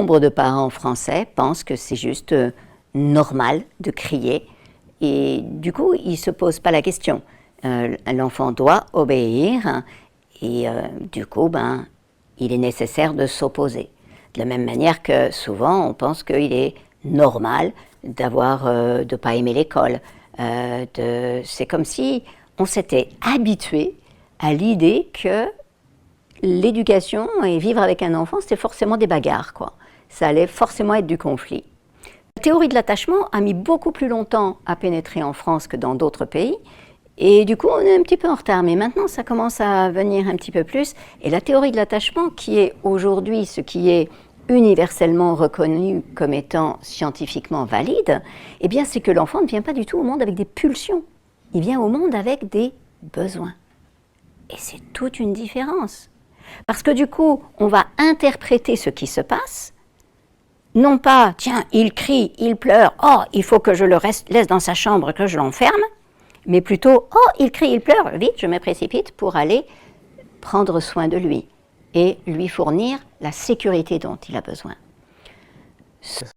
nombre de parents français pensent que c'est juste normal de crier et du coup, ils ne se posent pas la question. L'enfant doit obéir et du coup, il est nécessaire de s'opposer. De la même manière que souvent, on pense qu'il est normal de ne pas aimer l'école. C'est comme si on s'était habitué à l'idée que l'éducation et vivre avec un enfant, c'était forcément des bagarres, quoi. Ça allait forcément être du conflit. La théorie de l'attachement a mis beaucoup plus longtemps à pénétrer en France que dans d'autres pays. Et du coup, on est un petit peu en retard. Mais maintenant, ça commence à venir un petit peu plus. Et la théorie de l'attachement, qui est aujourd'hui ce qui est universellement reconnu comme étant scientifiquement valide, eh bien, c'est que l'enfant ne vient pas du tout au monde avec des pulsions. Il vient au monde avec des besoins. Et c'est toute une différence. Parce que du coup, on va interpréter ce qui se passe, non pas, tiens, il crie, il pleure, oh, il faut que je le laisse dans sa chambre, que je l'enferme, mais plutôt, oh, il crie, il pleure, vite, je me précipite pour aller prendre soin de lui et lui fournir la sécurité dont il a besoin.